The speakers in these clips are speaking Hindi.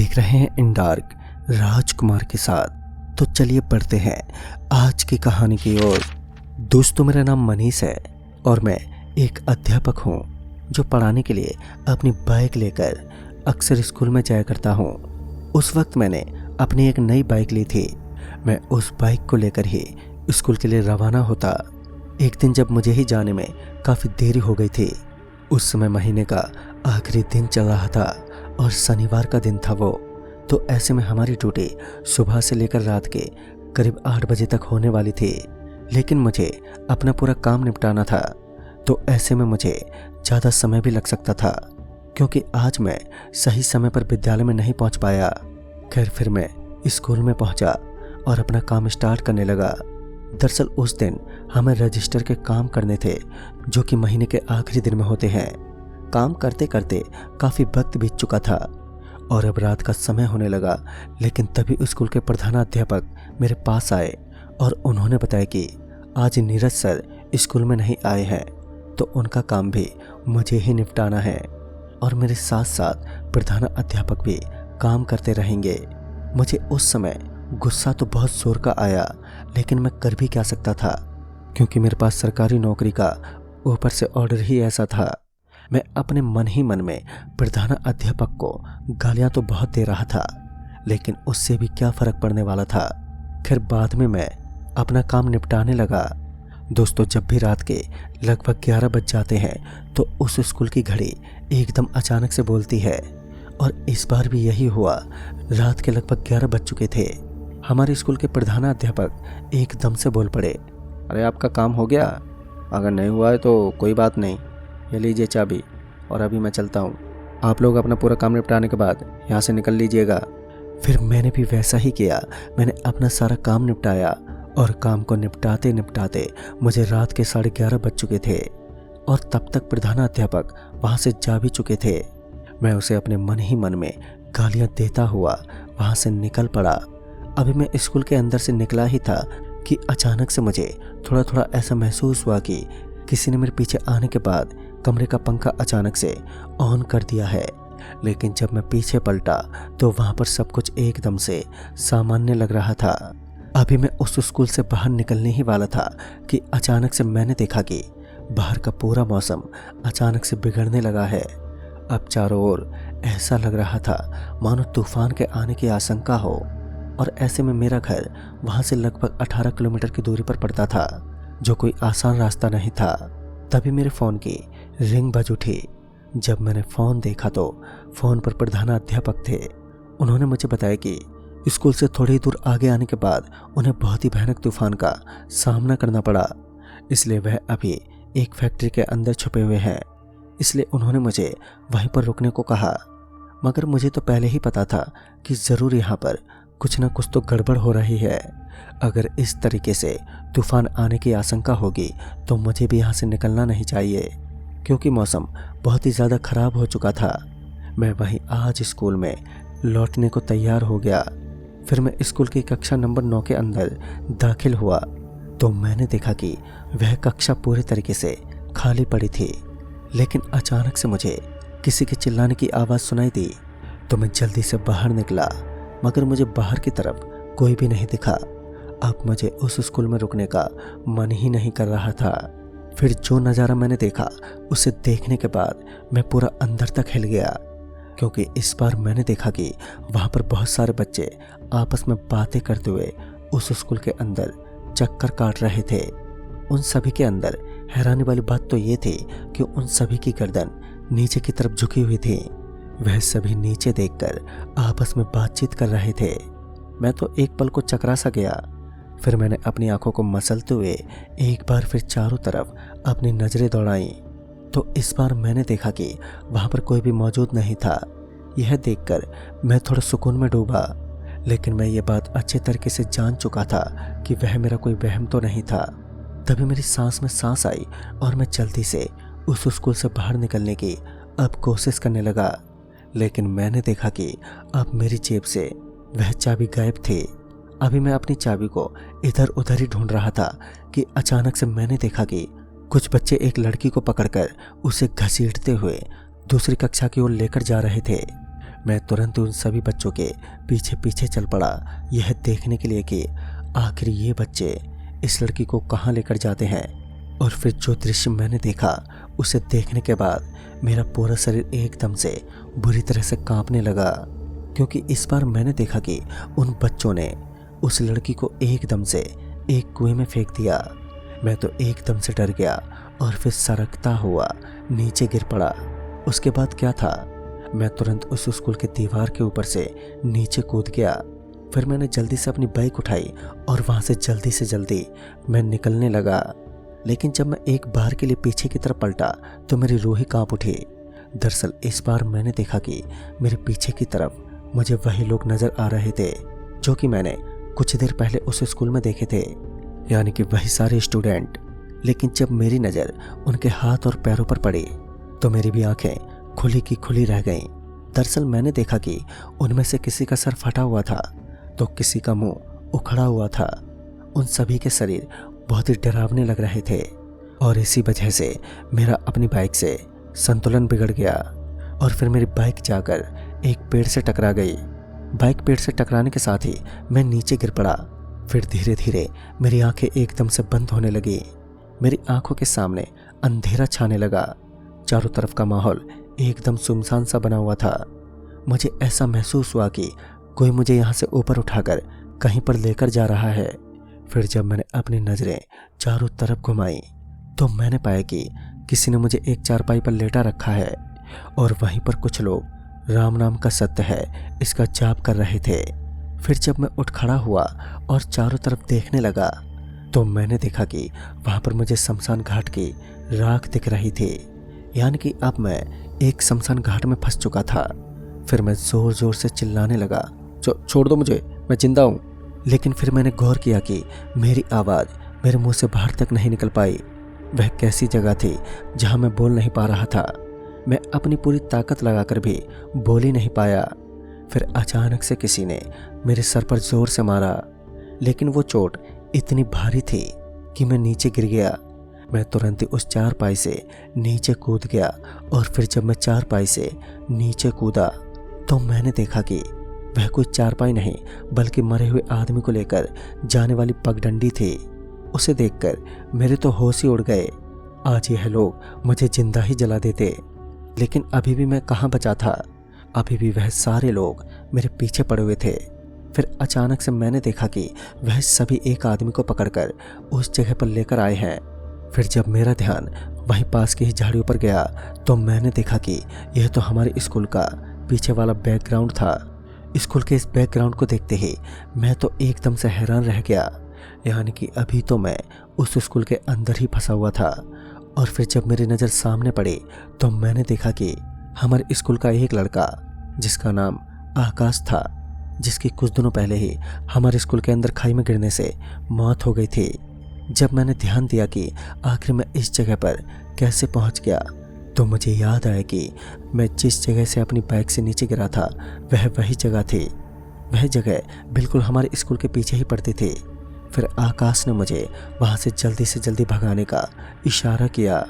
देख रहे हैं इन डार्क राजकुमार के साथ। तो चलिए बढ़ते हैं आज की कहानी की ओर। दोस्तों, मेरा नाम मनीष है और मैं एक अध्यापक हूँ जो पढ़ाने के लिए अपनी बाइक लेकर अक्सर स्कूल में जाया करता हूँ। उस वक्त मैंने अपनी एक नई बाइक ली थी। मैं उस बाइक को लेकर ही स्कूल के लिए रवाना होता। एक दिन जब मुझे ही जाने में काफ़ी देरी हो गई थी, उस समय महीने का आखिरी दिन चल रहा था और शनिवार का दिन था वो। तो ऐसे में हमारी ड्यूटी सुबह से लेकर रात के करीब 8 बजे तक होने वाली थी, लेकिन मुझे अपना पूरा काम निपटाना था। तो ऐसे में मुझे ज़्यादा समय भी लग सकता था, क्योंकि आज मैं सही समय पर विद्यालय में नहीं पहुंच पाया। खैर, फिर मैं स्कूल में पहुंचा और अपना काम स्टार्ट करने लगा। दरअसल उस दिन हमें रजिस्टर के काम करने थे, जो कि महीने के आखिरी दिन में होते हैं। काम करते करते काफ़ी वक्त बीत चुका था और अब रात का समय होने लगा, लेकिन तभी स्कूल के प्रधानाध्यापक मेरे पास आए और उन्होंने बताया कि आज नीरज सर स्कूल में नहीं आए हैं, तो उनका काम भी मुझे ही निपटाना है और मेरे साथ साथ प्रधानाध्यापक भी काम करते रहेंगे। मुझे उस समय गुस्सा तो बहुत जोर का आया, लेकिन मैं कर भी क्या सकता था, क्योंकि मेरे पास सरकारी नौकरी का ऊपर से ऑर्डर ही ऐसा था। मैं अपने मन ही मन में प्रधानाध्यापक को गालियां तो बहुत दे रहा था, लेकिन उससे भी क्या फ़र्क पड़ने वाला था। फिर बाद में मैं अपना काम निपटाने लगा। दोस्तों, जब भी रात के लगभग 11 बज जाते हैं तो उस स्कूल की घड़ी एकदम अचानक से बोलती है, और इस बार भी यही हुआ। रात के लगभग 11 बज चुके थे। हमारे स्कूल के प्रधानाध्यापक एकदम से बोल पड़े, अरे आपका काम हो गया? अगर नहीं हुआ है तो कोई बात नहीं, ये लीजिए चाबी और अभी मैं चलता हूँ। आप लोग अपना पूरा काम निपटाने के बाद यहाँ से निकल लीजिएगा। फिर मैंने भी वैसा ही किया। मैंने अपना सारा काम निपटाया और काम को निपटाते निपटाते मुझे रात के 11:30 बज चुके थे और तब तक प्रधानाध्यापक वहाँ से जा भी चुके थे। मैं उसे अपने मन ही मन में गालियाँ देता हुआ वहाँ से निकल पड़ा। अभी मैं स्कूल के अंदर से निकला ही था कि अचानक से मुझे थोड़ा थोड़ा ऐसा महसूस हुआ कि किसी ने मेरे पीछे आने के बाद कमरे का पंखा अचानक से ऑन कर दिया है। लेकिन जब मैं पीछे पलटा तो वहाँ पर सब कुछ एकदम से सामान्य लग रहा था। अभी मैं उस स्कूल से बाहर निकलने ही वाला था कि अचानक से मैंने देखा कि बाहर का पूरा मौसम अचानक से बिगड़ने लगा है। अब चारों ओर ऐसा लग रहा था मानो तूफान के आने की आशंका हो, और ऐसे में मेरा घर वहाँ से लगभग 18 किलोमीटर की दूरी पर पड़ता था, जो कोई आसान रास्ता नहीं था। तभी मेरे फ़ोन की रिंग बज उठी। जब मैंने फ़ोन देखा तो फ़ोन पर प्रधानाध्यापक थे। उन्होंने मुझे बताया कि स्कूल से थोड़ी दूर आगे आने के बाद उन्हें बहुत ही भयानक तूफान का सामना करना पड़ा, इसलिए वह अभी एक फैक्ट्री के अंदर छुपे हुए हैं। इसलिए उन्होंने मुझे वहीं पर रुकने को कहा, मगर मुझे तो पहले ही पता था कि ज़रूर यहाँ पर कुछ ना कुछ तो गड़बड़ हो रही है। अगर इस तरीके से तूफान आने की आशंका होगी तो मुझे भी यहाँ से निकलना नहीं चाहिए, क्योंकि मौसम बहुत ही ज़्यादा ख़राब हो चुका था। मैं वहीं आज स्कूल में लौटने को तैयार हो गया। फिर मैं स्कूल की कक्षा नंबर 9 के अंदर दाखिल हुआ तो मैंने देखा कि वह कक्षा पूरे तरीके से खाली पड़ी थी। लेकिन अचानक से मुझे किसी के चिल्लाने की आवाज़ सुनाई दी, तो मैं जल्दी से बाहर निकला, मगर मुझे बाहर की तरफ कोई भी नहीं दिखा। अब मुझे उस स्कूल में रुकने का मन ही नहीं कर रहा था। फिर जो नज़ारा मैंने देखा उसे देखने के बाद मैं पूरा अंदर तक हिल गया, क्योंकि इस बार मैंने देखा कि वहाँ पर बहुत सारे बच्चे आपस में बातें करते हुए उस स्कूल के अंदर चक्कर काट रहे थे। उन सभी के अंदर हैरानी वाली बात तो ये थी कि उन सभी की गर्दन नीचे की तरफ झुकी हुई थी। वह सभी नीचे देखकर आपस में बातचीत कर रहे थे। मैं तो एक पल को चकरा सा गया। फिर मैंने अपनी आंखों को मसलते हुए एक बार फिर चारों तरफ अपनी नज़रें दौड़ाईं, तो इस बार मैंने देखा कि वहाँ पर कोई भी मौजूद नहीं था। यह देखकर मैं थोड़ा सुकून में डूबा, लेकिन मैं ये बात अच्छे तरीके से जान चुका था कि वह मेरा कोई वहम तो नहीं था। तभी मेरी सांस में सांस आई और मैं जल्दी से उस स्कूल से बाहर निकलने की अब कोशिश करने लगा। लेकिन मैंने देखा कि अब मेरी जेब से वह चाबी गायब थी। अभी मैं अपनी चाबी को इधर उधर ही ढूंढ रहा था कि अचानक से मैंने देखा कि कुछ बच्चे एक लड़की को पकड़कर उसे घसीटते हुए दूसरी कक्षा की ओर लेकर जा रहे थे। मैं तुरंत उन सभी बच्चों के पीछे पीछे चल पड़ा, यह देखने के लिए कि आखिर ये बच्चे इस लड़की को कहाँ लेकर जाते हैं। और फिर जो दृश्य मैंने देखा उसे देखने के बाद मेरा पूरा शरीर एकदम से बुरी तरह से कांपने लगा, क्योंकि इस बार मैंने देखा कि उन बच्चों ने उस लड़की को एकदम से एक कुएं में फेंक दिया। मैं तो एकदम से डर गया और फिर सरकता हुआ नीचे गिर पड़ा। उसके बाद क्या था, मैं तुरंत उस स्कूल के दीवार के ऊपर से नीचे कूद गया। फिर मैंने जल्दी से अपनी बाइक उठाई और वहां से जल्दी मैं निकलने लगा। लेकिन जब मैं एक बार के लिए पीछे की तरफ पलटा तो मेरी रूह ही कांप उठी। दरअसल इस बार मैंने देखा कि मेरे पीछे की तरफ मुझे वही लोग नजर आ रहे थे जो कि मैंने कुछ देर पहले उस स्कूल में देखे थे, यानी कि वही सारे स्टूडेंट। लेकिन जब मेरी नज़र उनके हाथ और पैरों पर पड़ी तो मेरी भी आंखें खुली की खुली रह गईं। दरअसल मैंने देखा कि उनमें से किसी का सर फटा हुआ था तो किसी का मुंह उखड़ा हुआ था। उन सभी के शरीर बहुत ही डरावने लग रहे थे और इसी वजह से मेरा अपनी बाइक से संतुलन बिगड़ गया और फिर मेरी बाइक जाकर एक पेड़ से टकरा गई। बाइक पेड़ से टकराने के साथ ही मैं नीचे गिर पड़ा। फिर धीरे धीरे मेरी आंखें एकदम से बंद होने लगी। मेरी आंखों के सामने अंधेरा छाने लगा। चारों तरफ का माहौल एकदम सुनसान सा बना हुआ था। मुझे ऐसा महसूस हुआ कि कोई मुझे यहाँ से ऊपर उठाकर कहीं पर लेकर जा रहा है। फिर जब मैंने अपनी नज़रें चारों तरफ घुमाई तो मैंने पाया कि किसी ने मुझे एक चारपाई पर लेटा रखा है और वहीं पर कुछ लोग राम नाम का सत्य है इसका जाप कर रहे थे। फिर जब मैं उठ खड़ा हुआ और चारों तरफ देखने लगा तो मैंने देखा कि वहाँ पर मुझे शमशान घाट की राख दिख रही थी, यानी कि अब मैं एक शमशान घाट में फंस चुका था। फिर मैं ज़ोर ज़ोर से चिल्लाने लगा, छोड़ दो मुझे, मैं जिंदा हूँ। लेकिन फिर मैंने गौर किया कि मेरी आवाज़ मेरे मुंह से बाहर तक नहीं निकल पाई। वह कैसी जगह थी जहाँ मैं बोल नहीं पा रहा था। मैं अपनी पूरी ताकत लगाकर भी बोल ही नहीं पाया। फिर अचानक से किसी ने मेरे सर पर जोर से मारा, लेकिन वो चोट इतनी भारी थी कि मैं नीचे गिर गया। मैं तुरंत ही उस चारपाई से नीचे कूद गया और फिर जब मैं चारपाई से नीचे कूदा तो मैंने देखा कि वह कोई चारपाई नहीं बल्कि मरे हुए आदमी को लेकर जाने वाली पगडंडी थी। उसे देखकर मेरे तो होश ही उड़ गए। आज यह लोग मुझे जिंदा ही जला देते, लेकिन अभी भी मैं कहाँ बचा था। अभी भी वह सारे लोग मेरे पीछे पड़े हुए थे। फिर अचानक से मैंने देखा कि वह सभी एक आदमी को पकड़कर उस जगह पर लेकर आए हैं। फिर जब मेरा ध्यान वहीं पास की ही झाड़ियों पर गया तो मैंने देखा कि यह तो हमारे स्कूल का पीछे वाला बैकग्राउंड था। स्कूल के इस बैकग्राउंड को देखते ही मैं तो एकदम से हैरान रह गया, यानी कि अभी तो मैं उस स्कूल के अंदर ही फंसा हुआ था। और फिर जब मेरी नज़र सामने पड़ी तो मैंने देखा कि हमारे स्कूल का एक लड़का जिसका नाम आकाश था, जिसकी कुछ दिनों पहले ही हमारे स्कूल के अंदर खाई में गिरने से मौत हो गई थी। जब मैंने ध्यान दिया कि आखिर मैं इस जगह पर कैसे पहुंच गया तो मुझे याद आया कि मैं जिस जगह से अपनी बाइक से नीचे गिरा था वह वही जगह थी। वह जगह बिल्कुल हमारे स्कूल के पीछे ही पड़ती थी। फिर आकाश ने मुझे वहाँ से जल्दी भगाने का इशारा किया,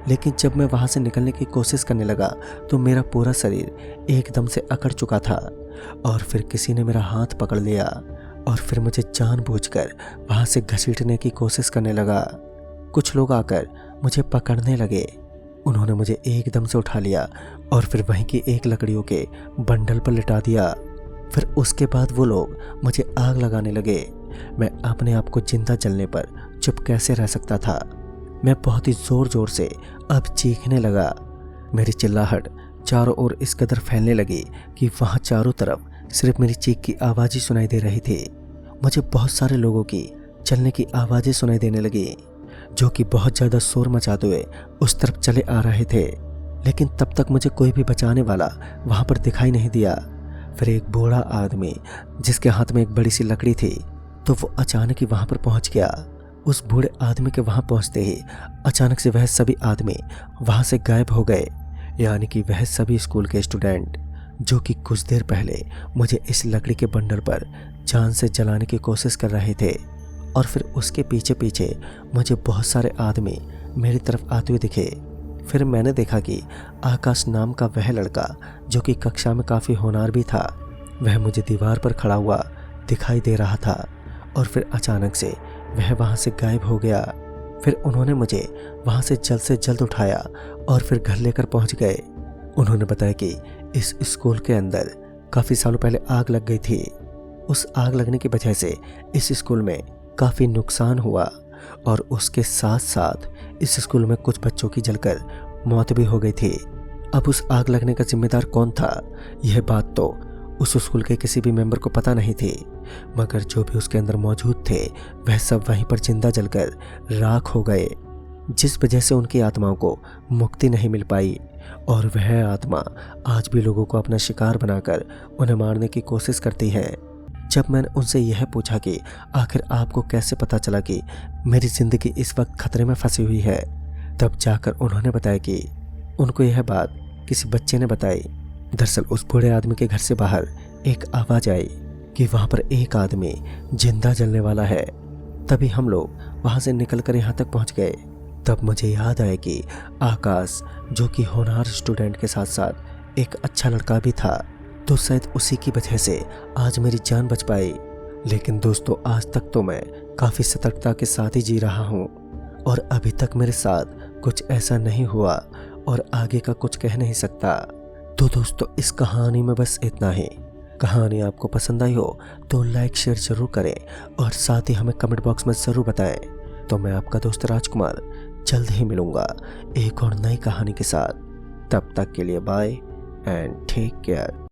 लेकिन जब मैं वहाँ से निकलने की कोशिश करने लगा तो मेरा पूरा शरीर एकदम से अकड़ चुका था और फिर किसी ने मेरा हाथ पकड़ लिया और फिर मुझे जानबूझकर वहाँ से घसीटने की कोशिश करने लगा। कुछ लोग आकर मुझे पकड़ने लगे। उन्होंने मुझे एकदम से उठा लिया और फिर वहीं की एक लकड़ियों के बंडल पर लिटा दिया। फिर उसके बाद वो लोग मुझे आग लगाने लगे। मैं अपने आप को जिंदा जलने पर चुप कैसे रह सकता था। मैं बहुत ही जोर जोर से अब चीखने लगा। मेरी चिल्लाहट चारों ओर इस कदर फैलने लगी कि वहाँ चारों तरफ सिर्फ मेरी चीख की आवाज़ ही सुनाई दे रही थी। मुझे बहुत सारे लोगों की चलने की आवाज़ें सुनाई देने लगी जो कि बहुत ज़्यादा शोर मचाते हुए उस तरफ चले आ रहे थे, लेकिन तब तक मुझे कोई भी बचाने वाला वहाँ पर दिखाई नहीं दिया। फिर एक बूढ़ा आदमी जिसके हाथ में एक बड़ी सी लकड़ी थी तो वो अचानक ही वहाँ पर पहुँच गया। उस बूढ़े आदमी के वहाँ पहुँचते ही अचानक से वह सभी आदमी वहाँ से गायब हो गए, यानी कि वह सभी स्कूल के स्टूडेंट जो कि कुछ देर पहले मुझे इस लकड़ी के बंडल पर जान से जलाने की कोशिश कर रहे थे। और फिर उसके पीछे पीछे मुझे बहुत सारे आदमी मेरी तरफ आते हुए दिखे। फिर मैंने देखा कि आकाश नाम का वह लड़का जो कि कक्षा में काफ़ी होनहार भी था, वह मुझे दीवार पर खड़ा हुआ दिखाई दे रहा था और फिर अचानक से वह वहाँ से गायब हो गया। फिर उन्होंने मुझे वहाँ से जल्द उठाया और फिर घर लेकर पहुँच गए। उन्होंने बताया कि इस स्कूल के अंदर काफ़ी सालों पहले आग लग गई थी। उस आग लगने की वजह से इस स्कूल में काफ़ी नुकसान हुआ और उसके साथ साथ इस स्कूल में कुछ बच्चों की जलकर मौत भी हो गई थी। अब उस आग लगने का जिम्मेदार कौन था, यह बात तो उस स्कूल के किसी भी मेंबर को पता नहीं थी, मगर जो भी उसके अंदर मौजूद थे वह सब वहीं पर जिंदा जलकर राख हो गए, जिस वजह से उनकी आत्माओं को मुक्ति नहीं मिल पाई और वह आत्मा आज भी लोगों को अपना शिकार बनाकर उन्हें मारने की कोशिश करती है। जब मैंने उनसे यह पूछा कि आखिर आपको कैसे पता चला कि मेरी ज़िंदगी इस वक्त खतरे में फंसी हुई है, तब जाकर उन्होंने बताया कि उनको यह बात किसी बच्चे ने बताई। दरअसल उस बूढ़े आदमी के घर से बाहर एक आवाज़ आई कि वहाँ पर एक आदमी जिंदा जलने वाला है। तभी हम लोग वहाँ से निकलकर यहाँ तक पहुँच गए। तब मुझे याद आया कि आकाश जो कि होनहार स्टूडेंट के साथ साथ एक अच्छा लड़का भी था, तो शायद उसी की वजह से आज मेरी जान बच पाई। लेकिन दोस्तों, आज तक तो मैं काफ़ी सतर्कता के साथ ही जी रहा हूँ और अभी तक मेरे साथ कुछ ऐसा नहीं हुआ और आगे का कुछ कह नहीं सकता। तो दोस्तों, इस कहानी में बस इतना ही। कहानी आपको पसंद आई हो तो लाइक शेयर जरूर करें और साथ ही हमें कमेंट बॉक्स में ज़रूर बताएं। तो मैं आपका दोस्त राजकुमार जल्द ही मिलूँगा एक और नई कहानी के साथ। तब तक के लिए बाय एंड टेक केयर।